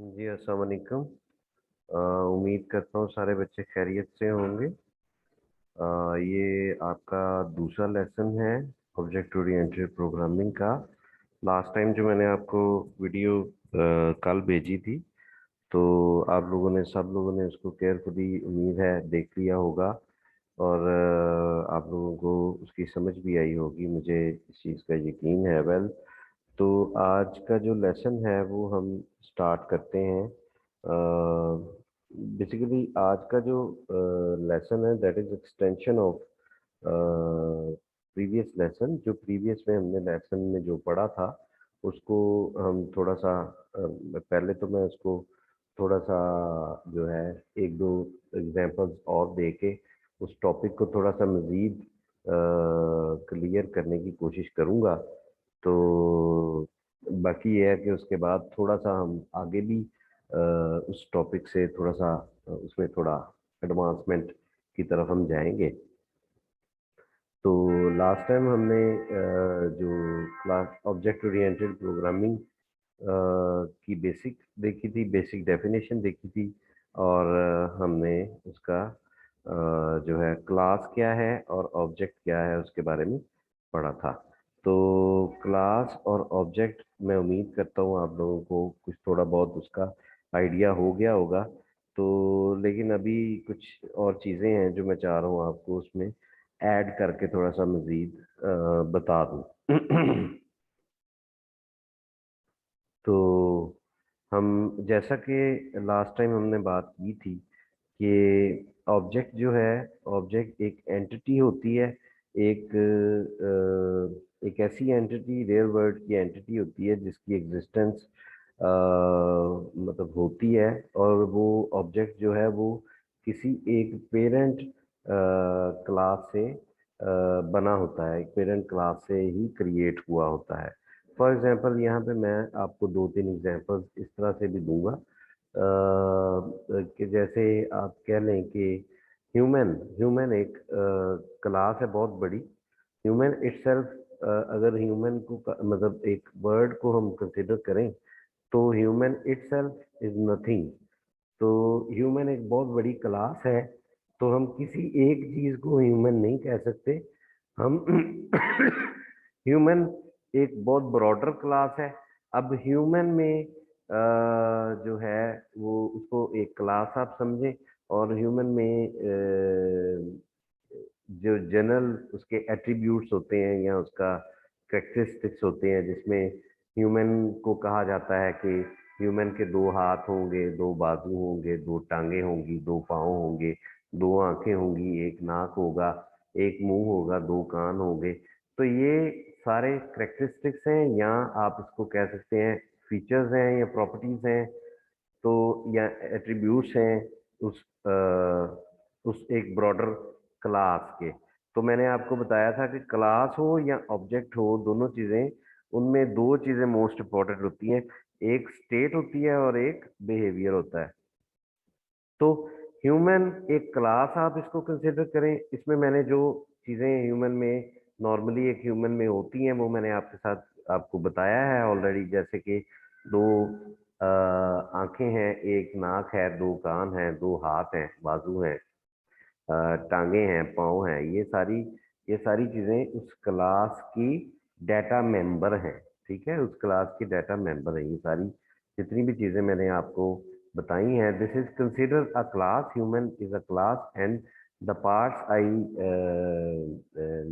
जी अस्सलाम वालेकुम। उम्मीद करता हूँ सारे बच्चे खैरियत से होंगे। ये आपका दूसरा लेसन है ऑब्जेक्ट ओरिएंटेड प्रोग्रामिंग का। लास्ट टाइम जो मैंने आपको वीडियो कल भेजी थी, तो आप लोगों ने सब लोगों ने उसको केयरफुली उम्मीद है देख लिया होगा, और आप लोगों को उसकी समझ भी आई होगी, मुझे इस चीज़ का यकीन है। वेल, तो आज का जो लेसन है वो हम स्टार्ट करते हैं। बेसिकली आज का जो लेसन है that is extension of previous lesson. जो प्रीवियस में हमने लेसन में जो पढ़ा था उसको हम थोड़ा सा पहले तो मैं उसको थोड़ा सा जो है एक दो एग्जांपल्स और दे के उस टॉपिक को थोड़ा सा मज़ीद क्लियर करने की कोशिश करूँगा। तो बाकी ये है कि उसके बाद थोड़ा सा हम आगे भी उस टॉपिक से थोड़ा सा उसमें थोड़ा एडवांसमेंट की तरफ हम जाएंगे। तो लास्ट टाइम हमने जो क्लास ऑब्जेक्ट ओरिएंटेड प्रोग्रामिंग की बेसिक देखी थी, बेसिक डेफिनेशन देखी थी, और हमने उसका जो है क्लास क्या है और ऑब्जेक्ट क्या है उसके बारे में पढ़ा था। तो क्लास और ऑब्जेक्ट मैं उम्मीद करता हूँ आप लोगों को कुछ थोड़ा बहुत उसका आइडिया हो गया होगा। तो लेकिन अभी कुछ और चीज़ें हैं जो मैं चाह रहा हूँ आपको उसमें ऐड करके थोड़ा सा मज़ीद बता दूँ। तो हम जैसा कि लास्ट टाइम हमने बात की थी कि ऑब्जेक्ट जो है, ऑब्जेक्ट एक एंटिटी होती है। एक एक ऐसी एंटिटी, रियल वर्ल्ड की एंटिटी होती है जिसकी एग्जिस्टेंस मतलब होती है, और वो ऑब्जेक्ट जो है वो किसी एक पेरेंट क्लास से बना होता है, एक पेरेंट क्लास से ही क्रिएट हुआ होता है। फॉर एग्जांपल यहाँ पे मैं आपको दो तीन एग्जांपल्स इस तरह से भी दूंगा कि जैसे आप कह लें कि ह्यूमन ह्यूमन एक क्लास है बहुत बड़ी। ह्यूमन इटसेल्फ, अगर ह्यूमन को मतलब एक वर्ड को हम कंसिडर करें तो ह्यूमन इटसेल्फ इज नथिंग। तो ह्यूमन एक बहुत बड़ी क्लास है। तो हम किसी एक चीज को ह्यूमन नहीं कह सकते। हम ह्यूमन एक बहुत ब्रॉडर क्लास है। अब ह्यूमन में जो है वो उसको एक क्लास आप समझें, और ह्यूमन में जो जनरल उसके एट्रीब्यूट्स होते हैं या उसका करेक्टरिस्टिक्स होते हैं, जिसमें ह्यूमन को कहा जाता है कि ह्यूमन के दो हाथ होंगे, दो बाजू होंगे, दो टांगे होंगी, दो पाँव होंगे, दो आंखें होंगी, एक नाक होगा, एक मुंह होगा, दो कान होंगे। तो ये सारे करेक्टरिस्टिक्स हैं, या आप इसको कह सकते हैं फीचर्स हैं या प्रॉपर्टीज हैं, तो या एट्रीब्यूट्स हैं उस उस एक ब्रॉडर क्लास के। तो मैंने आपको बताया था कि क्लास हो या ऑब्जेक्ट हो, दोनों चीजें, उनमें दो चीजें मोस्ट इंपॉर्टेंट होती हैं। एक स्टेट होती है और एक बिहेवियर होता है। तो ह्यूमन एक क्लास आप इसको कंसिडर करें। इसमें मैंने जो चीजें ह्यूमन में नॉर्मली एक ह्यूमन में होती हैं वो मैंने आपके साथ आपको बताया है ऑलरेडी, जैसे कि दो आंखें हैं, एक नाक है, दो कान हैं, दो हाथ हैं, बाजू हैं, टांगे हैं, पाँव हैं। ये सारी चीजें उस क्लास की डाटा मेंबर हैं। ठीक है, उस क्लास की डाटा मेंबर है। ये सारी जितनी भी चीजें मैंने आपको बताई हैं, this is consider a class. Human is a class and the parts I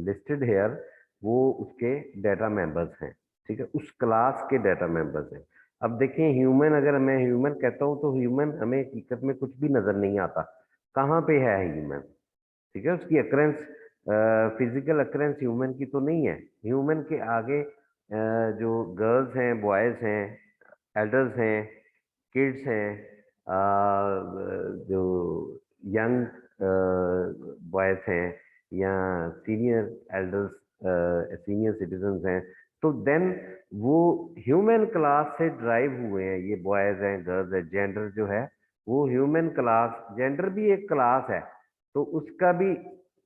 listed hair वो उसके डाटा मेंबर्स हैं। ठीक है, उस क्लास के डाटा मेंबर्स हैं। अब देखें, ह्यूमन, अगर मैं ह्यूमन कहता हूं तो ह्यूमन हमें हकीकत में कुछ भी नजर नहीं आता। कहाँ पे है ह्यूमन? ठीक है, उसकी अक्रेंस, फिजिकल अक्रेंस ह्यूमन की तो नहीं है। ह्यूमन के आगे जो गर्ल्स हैं, बॉयज हैं, एल्डर्स हैं, किड्स हैं, जो यंग बॉयज हैं, या सीनियर एल्डर्स, सीनियर सिटीजन्स हैं, तो देन वो ह्यूमन क्लास से ड्राइव हुए हैं। ये बॉयज हैं, गर्ल्स हैं, जेंडर जो है वो ह्यूमन क्लास, जेंडर भी एक क्लास है, तो उसका भी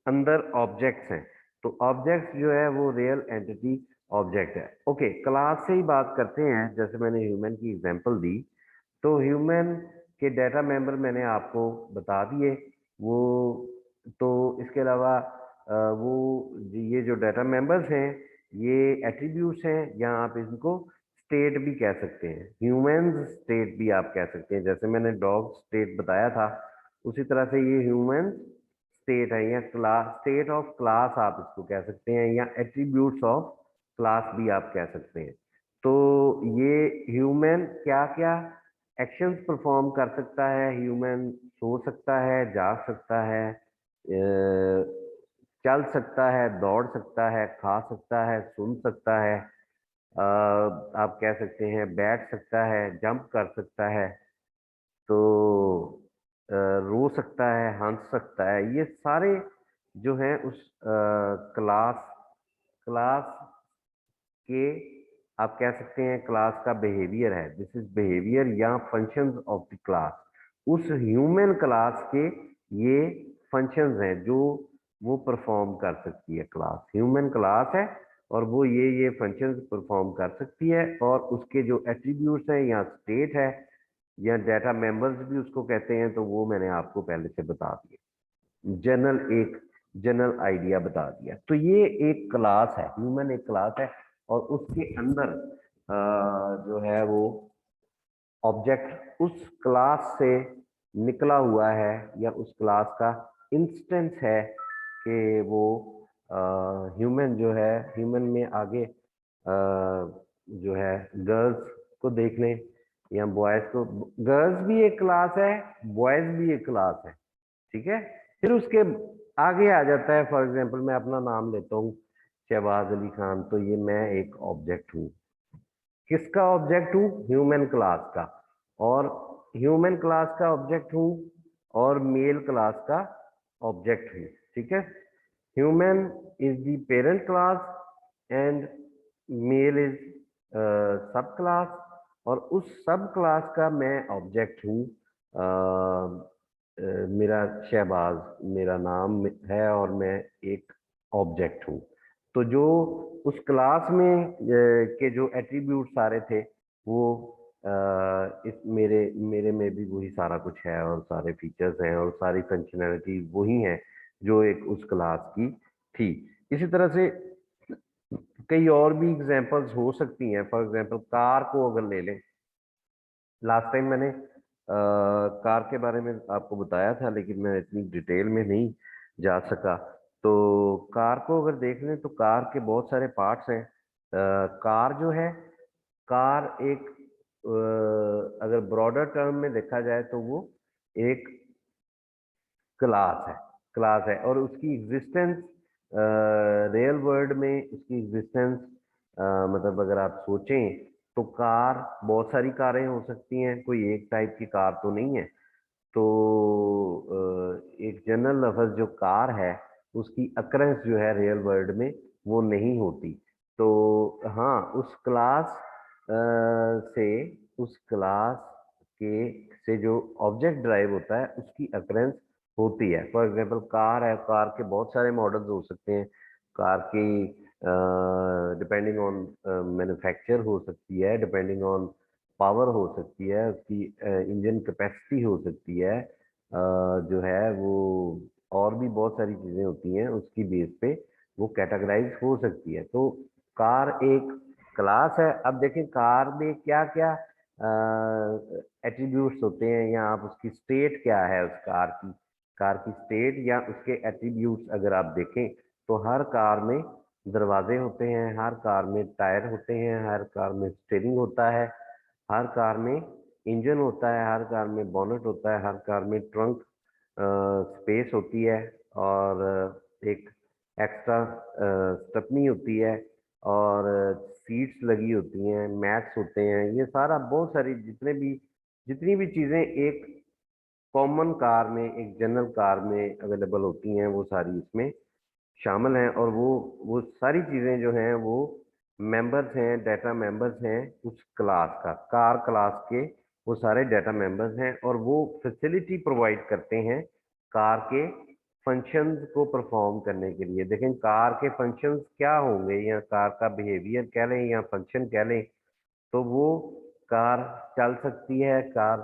अंदर ऑब्जेक्ट्स हैं। तो ऑब्जेक्ट्स जो है वो रियल एंटिटी ऑब्जेक्ट है। ओके, क्लास से ही बात करते हैं। जैसे मैंने ह्यूमन की एग्जांपल दी, तो ह्यूमन के डाटा मेंबर मैंने आपको बता दिए। वो तो इसके अलावा वो ये जो डाटा मेंबर्स हैं ये एट्रीब्यूट्स हैं, या आप इनको स्टेट भी कह सकते हैं, ह्यूमन स्टेट भी आप कह सकते हैं। जैसे मैंने डॉग स्टेट बताया था, उसी तरह से ये ह्यूमन स्टेट है, या क्लास, स्टेट ऑफ क्लास आप इसको कह सकते हैं, या एट्रीब्यूट्स ऑफ क्लास भी आप कह सकते हैं। तो ये ह्यूमन क्या क्या एक्शंस परफॉर्म कर सकता है। ह्यूमन सो सकता है, जाग सकता है, चल सकता है, दौड़ सकता है, खा सकता है, सुन सकता है, आप कह सकते हैं बैठ सकता है, जंप कर सकता है, तो रो सकता है, हंस सकता है। ये सारे जो हैं उस क्लास क्लास के, आप कह सकते हैं क्लास का बिहेवियर है। दिस इज बिहेवियर या फंक्शंस ऑफ द क्लास। उस ह्यूमन क्लास के ये फंक्शंस हैं जो वो परफॉर्म कर सकती है। क्लास ह्यूमन क्लास है और वो ये फंक्शंस परफॉर्म कर सकती है, और उसके जो एट्रीब्यूट्स हैं या स्टेट है या डाटा मेंबर्स भी उसको कहते हैं, तो वो मैंने आपको पहले से बता दिया, एक जनरल आइडिया बता दिया। तो ये एक क्लास है, ह्यूमन एक क्लास है, और उसके अंदर जो है वो ऑब्जेक्ट उस क्लास से निकला हुआ है, या उस क्लास का इंस्टेंस है कि वो ह्यूमन जो है, ह्यूमन में आगे जो है गर्ल्स को देख लें या बॉयज को। गर्ल्स भी एक क्लास है, बॉयज भी एक क्लास है, ठीक है। फिर उसके आगे आ जाता है, फॉर एग्जांपल मैं अपना नाम लेता हूँ शहबाज अली खान, तो ये मैं एक ऑब्जेक्ट हूँ। किसका ऑब्जेक्ट हूँ? ह्यूमन क्लास का। और ह्यूमन क्लास का ऑब्जेक्ट हूँ और मेल क्लास का ऑब्जेक्ट हूँ, ठीक है। Human is the parent class and male is sub class, और उस सब क्लास का मैं ऑब्जेक्ट हूँ। मेरा शहबाज मेरा नाम है और मैं एक ऑब्जेक्ट हूँ। तो जो उस क्लास में के जो एट्रीब्यूट सारे थे वो इस मेरे मेरे में भी वही सारा कुछ है, और सारे फीचर्स हैं और सारी फंक्शनैलिटी वही हैं जो एक उस क्लास की थी। इसी तरह से कई और भी एग्जांपल्स हो सकती हैं। फॉर एग्जांपल कार को अगर ले लें, लास्ट टाइम मैंने कार के बारे में आपको बताया था, लेकिन मैं इतनी डिटेल में नहीं जा सका। तो कार को अगर देख लें तो कार के बहुत सारे पार्ट्स हैं। कार जो है, कार एक अगर ब्रॉडर टर्म में देखा जाए तो वो एक क्लास है, और उसकी एग्जिस्टेंस रियल वर्ल्ड में उसकी एग्जिस्टेंस, मतलब अगर आप सोचें तो कार, बहुत सारी कारें हो सकती हैं, कोई एक टाइप की कार तो नहीं है। तो एक जनरल लफ्ज जो कार है उसकी अकरेंस जो है रियल वर्ल्ड में वो नहीं होती। तो हाँ, उस क्लास से, उस क्लास के से जो ऑब्जेक्ट ड्राइव होता है उसकी अकरेंस होती है। फॉर एग्जांपल कार है, कार के बहुत सारे मॉडल्स हो सकते हैं। कार की डिपेंडिंग ऑन मैन्युफैक्चर हो सकती है, डिपेंडिंग ऑन पावर हो सकती है, उसकी इंजन कैपेसिटी हो सकती है, जो है वो और भी बहुत सारी चीजें होती हैं, उसकी बेस पे वो कैटेगराइज हो सकती है। तो कार एक क्लास है। अब देखें कार में क्या क्या एट्रीब्यूट्स होते हैं, या आप उसकी स्टेट क्या है, उस कार की स्टेट या उसके एट्रीब्यूट्स अगर आप देखें तो हर कार में दरवाजे होते हैं, हर कार में टायर होते हैं, हर कार में स्टीयरिंग होता है, हर कार में इंजन होता है, हर कार में बोनट होता है, हर कार में ट्रंक स्पेस होती है, और एक एक्स्ट्रा स्टेपनी होती है, और सीट्स लगी होती हैं, मैट्स होते हैं। ये सारा बहुत सारी जितनी भी चीज़ें एक कॉमन कार में, एक जनरल कार में अवेलेबल होती हैं, वो सारी इसमें शामिल हैं। और वो सारी चीज़ें जो हैं वो मेंबर्स हैं, डाटा मेंबर्स हैं उस क्लास का, कार क्लास के वो सारे डाटा मेंबर्स हैं, और वो फैसिलिटी प्रोवाइड करते हैं कार के फंक्शंस को परफॉर्म करने के लिए। देखें कार के फंक्शंस क्या होंगे, या कार का बिहेवियर कह लें या फंक्शन कह लें, तो वो कार चल सकती है, कार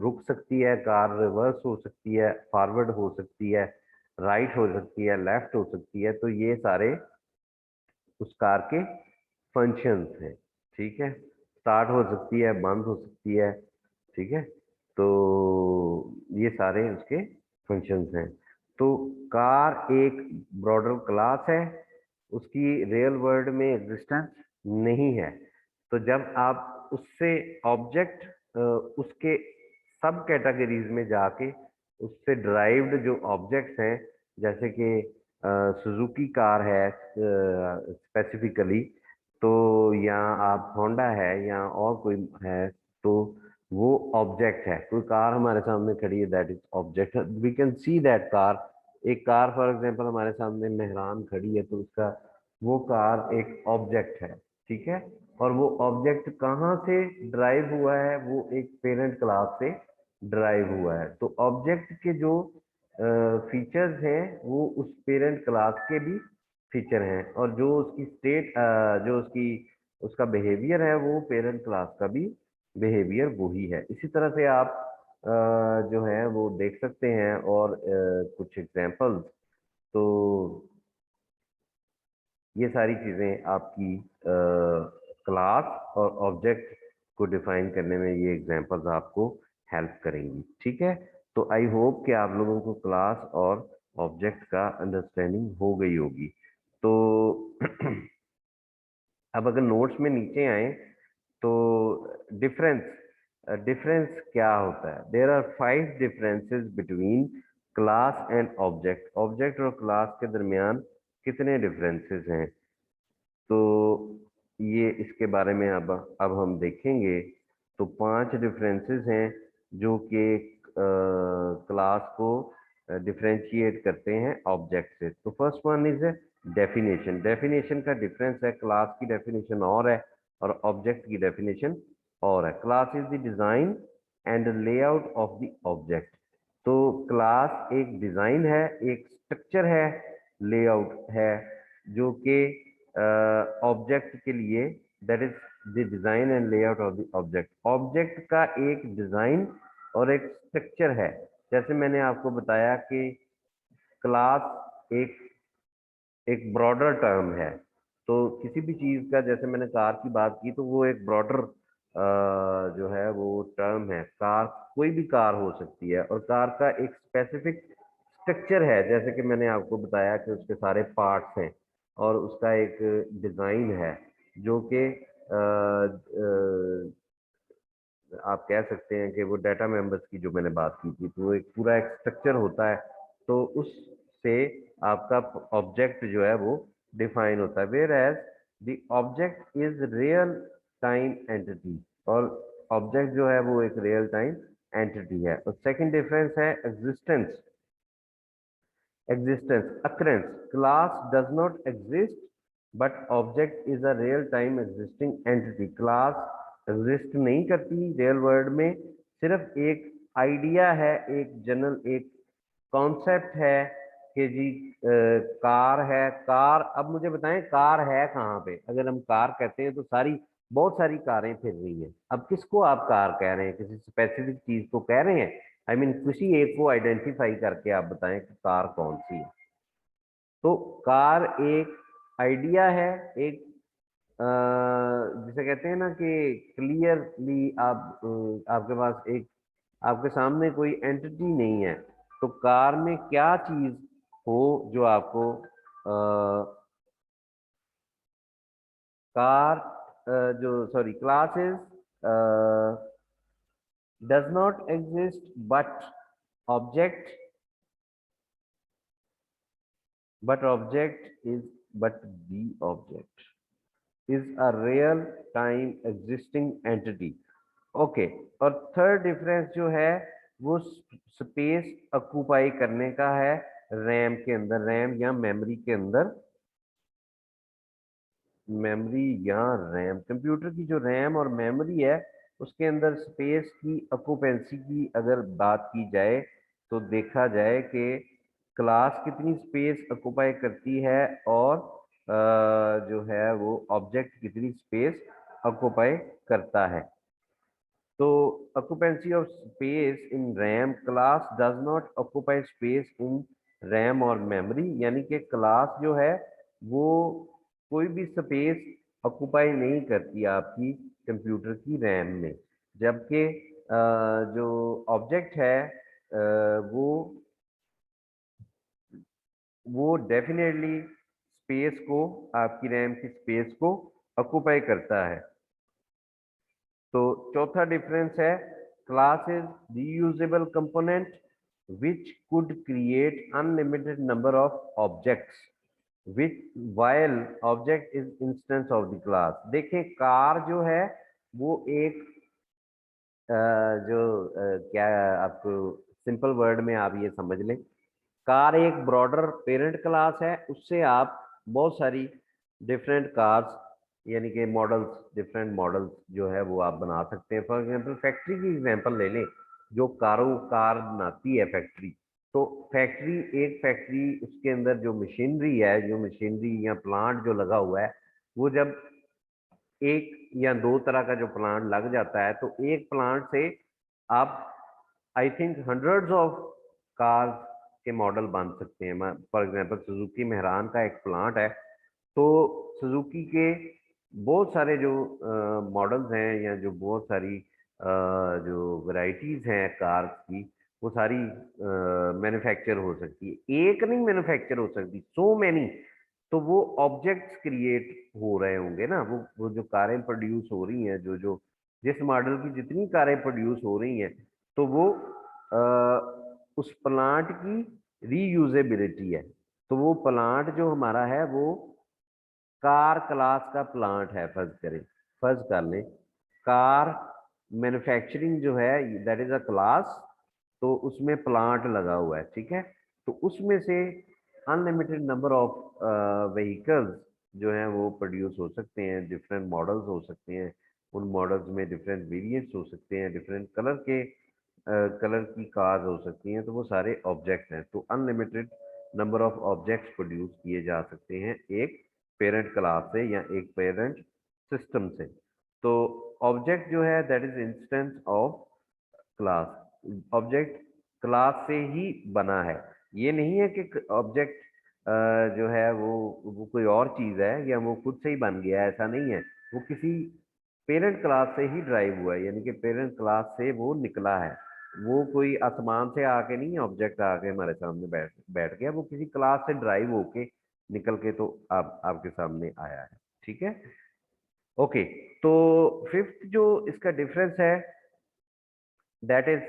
रुक सकती है, कार रिवर्स हो सकती है, फॉरवर्ड हो सकती है, राइट हो सकती है, लेफ्ट हो सकती है। तो ये सारे उस कार के फंक्शंस हैं। ठीक है, स्टार्ट हो सकती है, बंद हो सकती है। ठीक है, तो ये सारे उसके फंक्शंस हैं। तो कार एक ब्रॉडर क्लास है, उसकी रियल वर्ल्ड में एग्जिस्टेंस नहीं है। तो जब आप उससे ऑब्जेक्ट उसके सब कैटेगरीज में जाके उससे ड्राइव्ड जो ऑब्जेक्ट्स हैं, जैसे कि सुजुकी कार है स्पेसिफिकली, तो या आप होंडा है या और कोई है, तो वो ऑब्जेक्ट है। कोई कार हमारे सामने खड़ी है, that is object, we can see that car. एक कार फॉर एग्जांपल हमारे सामने मेहरान खड़ी है, तो उसका वो कार एक ऑब्जेक्ट है। ठीक है, और वो ऑब्जेक्ट कहाँ से ड्राइव हुआ है, वो एक पेरेंट क्लास से ड्राइव हुआ है। तो ऑब्जेक्ट के जो फीचर्स हैं वो उस पेरेंट क्लास के भी फीचर हैं, और जो उसकी स्टेट जो उसकी उसका बिहेवियर है वो पेरेंट क्लास का भी बिहेवियर वही है। इसी तरह से आप जो है वो देख सकते हैं, और कुछ एग्जांपल्स। तो ये सारी चीजें आपकी क्लास और ऑब्जेक्ट को डिफाइन करने में ये एग्जांपल्स आपको हेल्प करेंगी। ठीक है, तो आई होप कि आप लोगों को क्लास और ऑब्जेक्ट का अंडरस्टैंडिंग हो गई होगी। तो अब अगर नोट्स में नीचे आए, तो डिफरेंस डिफरेंस क्या होता है? There are 5 differences between class and object. Object और क्लास के दरमियान कितने डिफरेंसेस हैं? तो ये इसके बारे में अब हम देखेंगे। तो 5 डिफरेंसेस हैं जो कि क्लास को डिफरेंशिएट करते हैं ऑब्जेक्ट से। तो first one is definition. Definition का डिफरेंस है, क्लास की डेफिनेशन और है और ऑब्जेक्ट की डेफिनेशन और है। Class is the design and layout of the object. तो क्लास एक डिजाइन है, एक स्ट्रक्चर है, लेआउट है, जो कि ऑब्जेक्ट के लिए, that is the design and layout of the object. Object का एक डिजाइन और एक स्ट्रक्चर है। जैसे मैंने आपको बताया कि क्लास एक एक ब्रॉडर टर्म है। तो किसी भी चीज का, जैसे मैंने कार की बात की, तो वो एक ब्रॉडर जो है वो टर्म है। कार कोई भी कार हो सकती है, और कार का एक स्पेसिफिक स्ट्रक्चर है, जैसे कि मैंने आपको बताया कि उसके सारे पार्ट्स हैं और उसका एक डिजाइन है, जो कि आप कह सकते हैं कि वो डाटा मेंबर्स की जो मैंने बात की थी, तो वो एक पूरा एक स्ट्रक्चर होता है। तो उससे आपका ऑब्जेक्ट जो है वो डिफाइन होता है। Whereas the object is real time entity, और ऑब्जेक्ट जो है वो एक रियल टाइम एंटिटी है। और सेकंड डिफरेंस है existence. Existence, occurrence. Class does not exist, but object is a real-time existing entity. Class exist नहीं करती real world में, सिर्फ एक आइडिया है, एक जनरल एक कॉन्सेप्ट है कि जी कार है। कार, अब मुझे बताएं कार है कहाँ पे? अगर हम कार कहते हैं तो सारी बहुत सारी कारें फिर रही हैं। अब किसको आप कार कह रहे हैं? किसी स्पेसिफिक चीज को कह रहे हैं? आई मीन किसी एक को आइडेंटिफाई करके आप बताएं कि कार कौन सी है। तो कार एक आइडिया है, एक जिसे कहते हैं ना कि क्लियरली आप आपके पास एक, आपके सामने कोई एंटिटी नहीं है। तो कार में क्या चीज हो जो आपको कार जो sorry classes does not exist but object, object is but the object is a real time existing entity. Okay, और थर्ड डिफरेंस जो है वो स्पेस ऑक्यूपाई करने का है रैम के अंदर, रैम या मेमोरी के अंदर। मेमोरी या रैम, कंप्यूटर की जो रैम और मेमोरी है उसके अंदर स्पेस की ऑक्यूपेंसी की अगर बात की जाए, तो देखा जाए कि क्लास कितनी स्पेस ऑक्यूपाई करती है, और जो है वो ऑब्जेक्ट कितनी स्पेस ऑक्यूपाई करता है। तो occupancy of space in RAM class does not occupy space in RAM और memory, यानी कि क्लास जो है वो कोई भी स्पेस ऑक्युपाई नहीं करती आपकी कंप्यूटर की रैम में, जबकि जो ऑब्जेक्ट है वो डेफिनेटली स्पेस को, आपकी रैम की स्पेस को ऑक्युपाई करता है। तो चौथा डिफरेंस है class is reusable component which could create unlimited number of objects which while object is instance of the class. देखें कार जो है वो एक क्या आपको सिंपल वर्ड में आप ये समझ लें, कार एक ब्रॉडर पेरेंट क्लास है, उससे आप बहुत सारी डिफरेंट कार्स यानी कि मॉडल्स, डिफरेंट मॉडल्स जो है वो आप बना सकते हैं। फॉर एग्जांपल फैक्ट्री की एग्जांपल ले लें, जो कार बनाती है फैक्ट्री, तो फैक्ट्री, एक फैक्ट्री, उसके अंदर जो मशीनरी है, जो मशीनरी या प्लांट जो लगा हुआ है, वो जब एक या दो तरह का जो प्लांट लग जाता है, तो एक प्लांट से आप I think hundreds of cars के मॉडल बन सकते हैं। फॉर एग्जांपल सुजुकी मेहरान का एक प्लांट है, तो सुजुकी के बहुत सारे जो मॉडल्स हैं या जो बहुत सारी जो वैरायटीज हैं कार्स की, वो सारी मैन्युफैक्चर हो सकती है, एक नहीं मैन्युफैक्चर हो सकती, सो मैनी। तो वो ऑब्जेक्ट्स क्रिएट हो रहे होंगे ना, वो जो कारें प्रोड्यूस हो रही हैं, जो जो जिस मॉडल की जितनी कारें प्रोड्यूस हो रही हैं, तो वो उस प्लांट की रीयूजेबिलिटी है। तो वो प्लांट जो हमारा है वो कार क्लास का प्लांट है। फर्ज कर लें कार मैन्युफैक्चरिंग जो है दैट इज अ क्लास, तो उसमें प्लांट लगा हुआ है, ठीक है। तो उसमें से अनलिमिटेड नंबर ऑफ व्हीकल्स जो हैं वो प्रोड्यूस हो सकते हैं, डिफरेंट मॉडल्स हो सकते हैं, उन मॉडल्स में डिफरेंट वेरिएंट्स हो सकते हैं, डिफरेंट कलर के कलर की कार्स हो सकती हैं, तो वो सारे ऑब्जेक्ट्स हैं। तो unlimited number of objects produce किए जा सकते हैं एक पेरेंट क्लास से या एक पेरेंट सिस्टम से। तो ऑब्जेक्ट जो है that is instance of class. Object class से ही बना है, ये नहीं है कि ऑब्जेक्ट जो है वो कोई और चीज है या वो खुद से ही बन गया है, ऐसा नहीं है। वो किसी पेरेंट क्लास से ही ड्राइव हुआ है, यानी कि पेरेंट क्लास से वो निकला है। वो कोई आसमान से आके नहीं, ऑब्जेक्ट आके हमारे सामने बैठ बैठ गया, वो किसी क्लास से ड्राइव होके निकल के तो आपके सामने आया है, ठीक है। ओके, तो फिफ्थ जो इसका डिफरेंस है दैट इज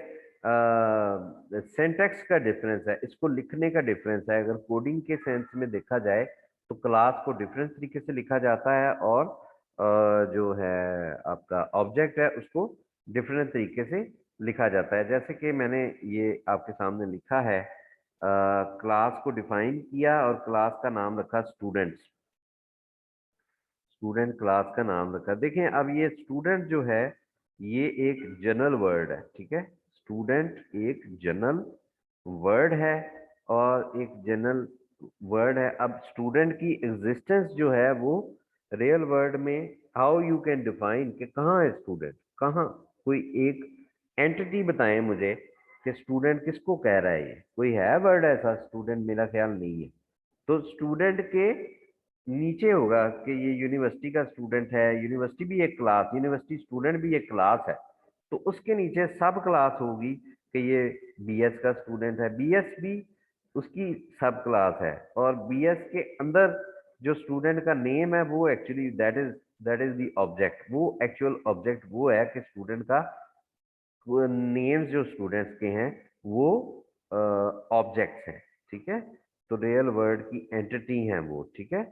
सिंटैक्स का डिफरेंस है, इसको लिखने का डिफरेंस है। अगर कोडिंग के सेंस में देखा जाए तो क्लास को डिफरेंट तरीके से लिखा जाता है, और जो है आपका ऑब्जेक्ट है उसको डिफरेंट तरीके से लिखा जाता है। जैसे कि मैंने ये आपके सामने लिखा है, क्लास को डिफाइन किया और क्लास का नाम रखा स्टूडेंट्स, स्टूडेंट क्लास का नाम रखा। देखें अब ये स्टूडेंट जो है ये एक जनरल वर्ड है, ठीक है। स्टूडेंट एक जनरल वर्ड है और एक जनरल वर्ड है। अब स्टूडेंट की एग्जिस्टेंस जो है वो रियल वर्ड में हाउ यू कैन डिफाइन कि कहाँ है स्टूडेंट, कहाँ, कोई एक एंटिटी बताएं मुझे कि स्टूडेंट किसको कह रहा है। ये कोई है वर्ड ऐसा स्टूडेंट? मेरा ख्याल नहीं है। तो स्टूडेंट के नीचे होगा कि ये यूनिवर्सिटी का स्टूडेंट है, यूनिवर्सिटी भी एक क्लास, यूनिवर्सिटी स्टूडेंट भी एक क्लास है। तो उसके नीचे सब क्लास होगी कि ये बीएस का स्टूडेंट है, बीएस भी उसकी सब क्लास है, और बीएस के अंदर जो स्टूडेंट का नेम है वो actually that is the object. वो एक्चुअल ऑब्जेक्ट वो है कि स्टूडेंट का नेम्स जो स्टूडेंट्स के हैं वो ऑब्जेक्ट्स हैं, ठीक है। तो रियल वर्ड की एंटिटी हैं वो, ठीक है।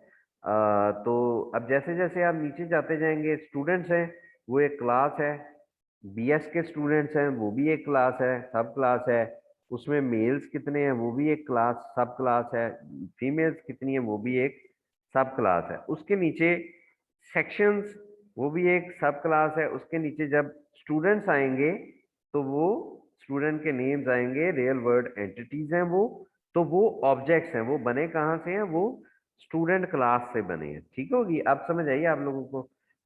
तो अब जैसे जैसे आप नीचे जाते जाएंगे, स्टूडेंट्स हैं वो एक क्लास है, बीएस के स्टूडेंट्स हैं वो भी एक क्लास है, सब क्लास है। उसमें मेल्स कितने हैं वो भी एक क्लास, सब क्लास है। फीमेल्स कितनी है वो भी एक सब क्लास है। उसके नीचे सेक्शंस, वो भी एक सब क्लास है। उसके नीचे जब स्टूडेंट्स आएंगे तो वो स्टूडेंट के नेम्स आएंगे, रियल वर्ड एंटिटीज हैं वो। तो वो ऑब्जेक्ट्स हैं, वो बने कहाँ से हैं? वो स्टूडेंट क्लास से बने हैं, ठीक होगी। अब समझ आइए आप लोगों को।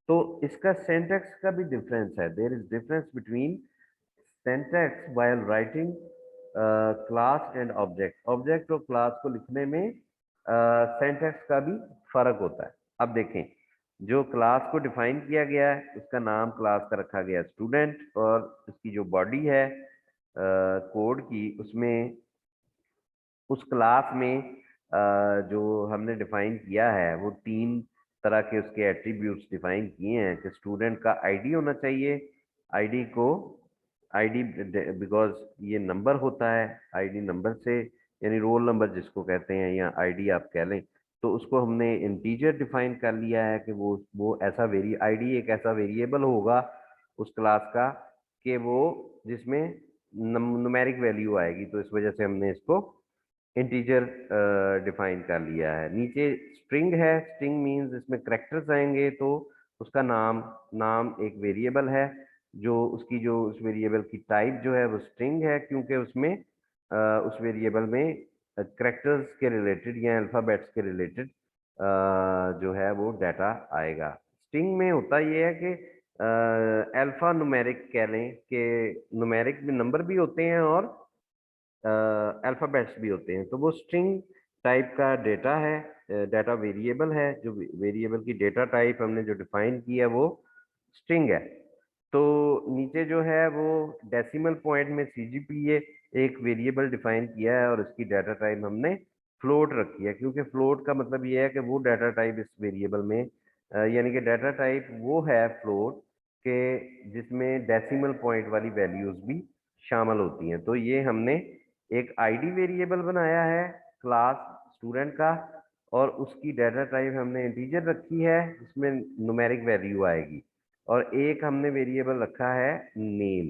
तो इसका सिंटैक्स का भी डिफरेंस है, there is difference between syntax while writing class and object. Object और क्लास को लिखने में सिंटैक्स का भी फर्क होता है। अब देखें, जो क्लास को डिफाइन किया गया है उसका नाम क्लास का रखा गया स्टूडेंट, और उसकी जो बॉडी है कोड की, उसमें उस क्लास में जो हमने डिफाइन किया है वो तीन तरह के उसके एट्रीब्यूट्स डिफाइन किए हैं कि स्टूडेंट का आईडी होना चाहिए, आईडी को आईडी बिकॉज ये नंबर होता है, आईडी नंबर से यानी रोल नंबर जिसको कहते हैं या आईडी आप कह लें, तो उसको हमने इंटीजर डिफाइन कर लिया है कि वो ऐसा आईडी एक ऐसा वेरिएबल होगा उस क्लास का कि वो जिसमें न्यूमेरिक वैल्यू आएगी, तो इस वजह से हमने इसको इंटीजर डिफाइन कर लिया है। नीचे स्ट्रिंग है, स्ट्रिंग मींस इसमें करेक्टर्स आएंगे, तो उसका नाम एक वेरिएबल है, जो उसकी जो उस वेरिएबल की टाइप जो है वो स्ट्रिंग है, क्योंकि उसमें उस वेरिएबल में करेक्टर्स के रिलेटेड या अल्फाबेट्स के रिलेटेड जो है वो डाटा आएगा। स्ट्रिंग में होता ये है कि अल्फा न्यूमेरिक कह लें कि न्यूमेरिक में नंबर भी होते हैं और अल्फाबेट्स भी होते हैं, तो वो स्ट्रिंग टाइप का डेटा है, डाटा वेरिएबल है। जो वेरिएबल की डेटा टाइप हमने जो डिफाइन की है वो स्ट्रिंग है। तो नीचे जो है वो डेसिमल पॉइंट में सीजीपीए एक वेरिएबल डिफाइन किया है और इसकी डाटा टाइप हमने फ्लोट रखी है, क्योंकि फ्लोट का मतलब ये है कि वो डाटा टाइप इस वेरिएबल में यानी कि डाटा टाइप वो है फ्लोट के जिसमें डेसिमल पॉइंट वाली वैल्यूज भी शामिल होती हैं। तो ये हमने एक आईडी वेरिएबल बनाया है क्लास स्टूडेंट का, और उसकी डाटा टाइप हमने इंटीजर रखी है जिसमें न्यूमेरिक वैल्यू आएगी, और एक हमने वेरिएबल रखा है नेम।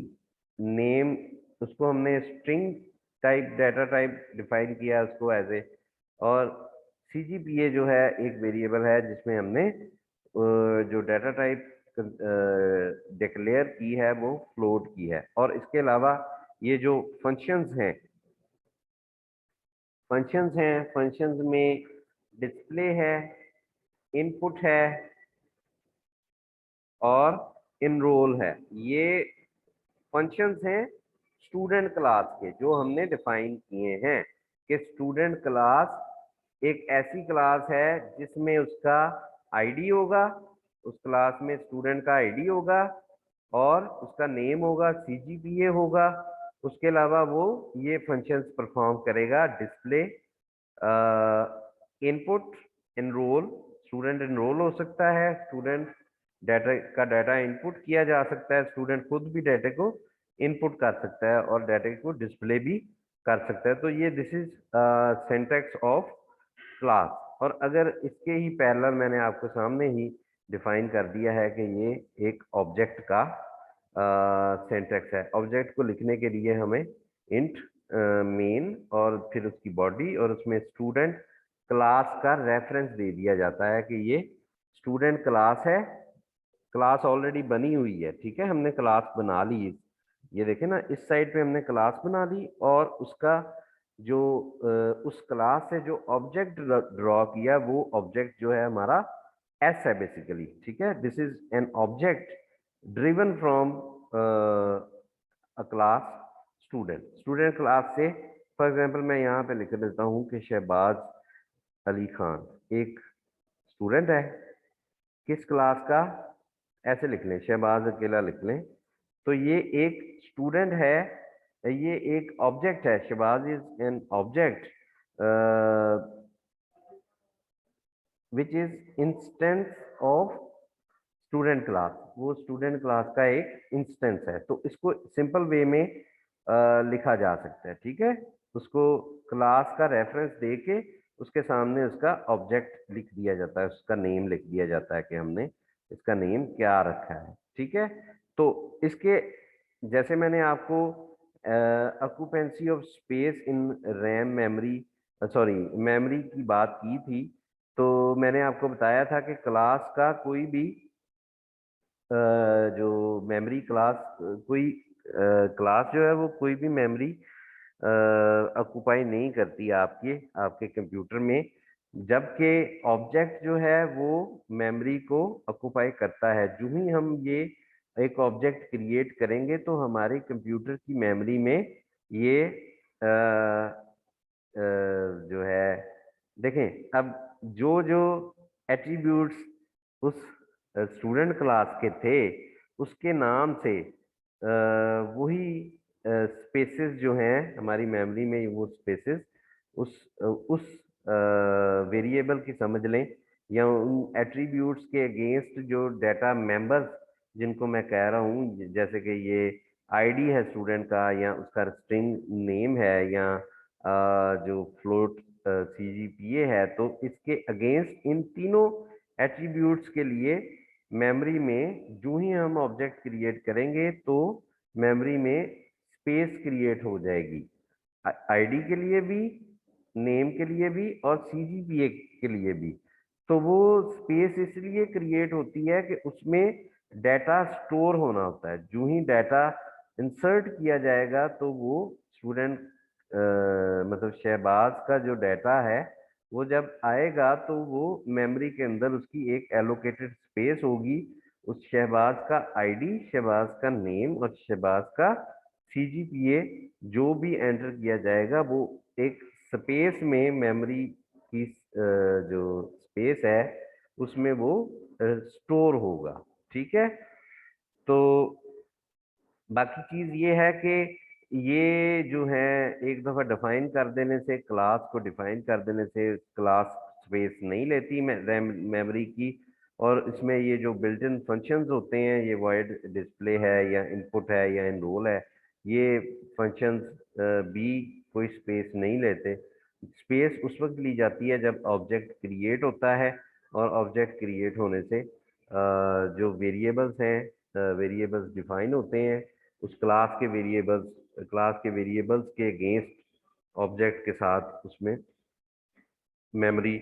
नेम उसको हमने string type data type define किया उसको एज ए, और सीजीपीए जो है एक वेरिएबल है जिसमें हमने जो डाटा टाइप डिक्लेयर की है वो फ्लोट की है। और इसके अलावा ये जो फंक्शंस में डिस्प्ले है, इनपुट है और इनरोल है। ये फंक्शंस हैं स्टूडेंट क्लास के जो हमने डिफाइन किए हैं कि स्टूडेंट क्लास एक ऐसी क्लास है जिसमें उसका आईडी होगा, उस क्लास में स्टूडेंट का आईडी होगा और उसका नेम होगा, सीजीपीए होगा। उसके अलावा वो ये फंक्शंस परफॉर्म करेगा, display, input, enrol, student enrol हो सकता है, स्टूडेंट डाटा इनपुट किया जा सकता है, स्टूडेंट खुद भी डाटा को इनपुट कर सकता है और डाटा को डिस्प्ले भी कर सकता है। तो ये this is syntax of class. और अगर इसके ही पैरेलल मैंने आपको सामने ही डिफाइन कर दिया है कि ये एक ऑब्जेक्ट का सिंटैक्स है। ऑब्जेक्ट को लिखने के लिए हमें इंट मेन और फिर उसकी बॉडी और उसमें स्टूडेंट क्लास का रेफरेंस दे दिया जाता है कि ये स्टूडेंट क्लास है, क्लास ऑलरेडी बनी हुई है, ठीक है, हमने क्लास बना ली। ये देखें ना, इस साइड पे हमने क्लास बना ली और उसका जो उस क्लास से जो ऑब्जेक्ट ड्रॉ किया वो ऑब्जेक्ट जो है हमारा एस है बेसिकली, ठीक है। This is an object driven from a class student. Student class से फॉर एग्जांपल मैं यहाँ पे लिख देता हूँ कि शहबाज अली खान एक स्टूडेंट है, किस क्लास का, ऐसे लिख लें, शहबाज अकेला लिख लें। तो ये एक स्टूडेंट है, ये एक ऑब्जेक्ट है, Shahbaz is an object which is instance of student class. वो स्टूडेंट क्लास का एक इंस्टेंस है। तो इसको सिंपल वे में लिखा जा सकता है, ठीक है। उसको क्लास का रेफरेंस दे के उसके सामने उसका ऑब्जेक्ट लिख दिया जाता है, उसका नेम लिख दिया जाता है कि हमने इसका नेम क्या रखा है, ठीक है। तो इसके जैसे मैंने आपको occupancy of space in RAM memory sorry memory की बात की थी, तो मैंने आपको बताया था कि क्लास का कोई भी जो मेमोरी क्लास कोई क्लास जो है वो कोई भी मेमोरी ऑक्यूपाई नहीं करती आपके आपके कंप्यूटर में। जबकि ऑब्जेक्ट जो है वो मेमोरी को ऑक्युपाई करता है। जो ही हम ये एक ऑब्जेक्ट क्रिएट करेंगे तो हमारे कंप्यूटर की मेमोरी में ये जो है, देखें अब जो जो एट्रीब्यूट्स उस स्टूडेंट क्लास के थे उसके नाम से वही स्पेसेस जो हैं हमारी मेमोरी में, वो स्पेसेस उस वेरिएबल की समझ लें या उन एट्रीब्यूट्स के अगेंस्ट जो डाटा मेंबर्स जिनको मैं कह रहा हूँ, जैसे कि ये आईडी है स्टूडेंट का, या उसका स्ट्रिंग नेम है, या जो फ्लोट सीजीपीए है, तो इसके अगेंस्ट इन तीनों एट्रीब्यूट्स के लिए मेमोरी में जो ही हम ऑब्जेक्ट क्रिएट करेंगे तो मेमोरी में स्पेस क्रिएट हो जाएगी, आईडी के लिए भी, नेम के लिए भी और सीजीपीए के लिए भी। तो वो स्पेस इसलिए क्रिएट होती है कि उसमें डाटा स्टोर होना होता है। जो ही डाटा इंसर्ट किया जाएगा तो वो स्टूडेंट मतलब शहबाज का जो डाटा है वो जब आएगा तो वो मेमोरी के अंदर उसकी एक एलोकेटेड स्पेस होगी। उस शहबाज का आईडी, शहबाज का नेम और शहबाज का सीजीपीए जो भी एंटर किया जाएगा वो एक स्पेस में, मेमोरी की जो स्पेस है उसमें वो स्टोर होगा। ठीक है, तो बाकी चीज ये है कि ये जो है एक दफा डिफाइन कर देने से, क्लास को डिफाइन कर देने से क्लास स्पेस नहीं लेती मेमोरी की। और इसमें ये जो बिल्ट इन फंक्शंस होते हैं, ये वॉइड डिस्प्ले है या इनपुट है या इनरोल है, ये फंक्शंस भी कोई स्पेस नहीं लेते। स्पेस उस वक्त ली जाती है जब ऑब्जेक्ट क्रिएट होता है, और ऑब्जेक्ट क्रिएट होने से जो वेरिएबल्स हैं, वेरिएबल्स डिफाइन होते हैं उस क्लास के वेरिएबल्स के अगेंस्ट ऑब्जेक्ट के साथ उसमें मेमोरी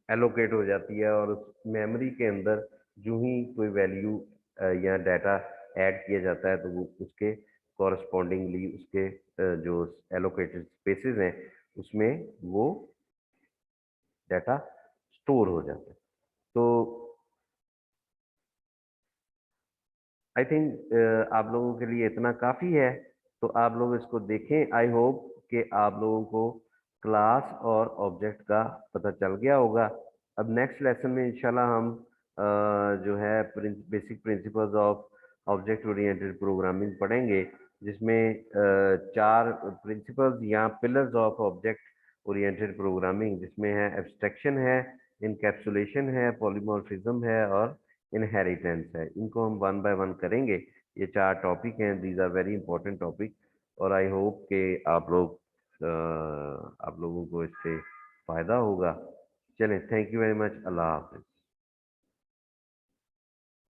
एलोकेट हो जाती है, और उस मेमोरी के अंदर जो ही कोई वैल्यू या डाटा ऐड किया जाता है तो वो उसके कॉरस्पॉन्डिंगली उसके जो एलोकेटेड स्पेसेस हैं उसमें वो डाटा स्टोर हो जाता है। तो आई थिंक आप लोगों के लिए इतना काफ़ी है, तो आप लोग इसको देखें। आई होप कि आप लोगों को क्लास और ऑब्जेक्ट का पता चल गया होगा। अब नेक्स्ट लेसन में इंशाल्लाह हम जो है basic principles of object oriented programming पढ़ेंगे, जिसमें 4 प्रिंसिपल्स या pillars of object oriented programming, जिसमें है एब्स्ट्रैक्शन है, इनकैप्सुलेशन है, पॉलीमॉर्फिज्म है और इनहेरिटेंस है। इनको हम वन बाय वन करेंगे। ये 4 टॉपिक हैं, these are very important topic, और आई होप कि आप लोगों को इससे फायदा होगा। चलें, thank you very much, Allah Hafiz.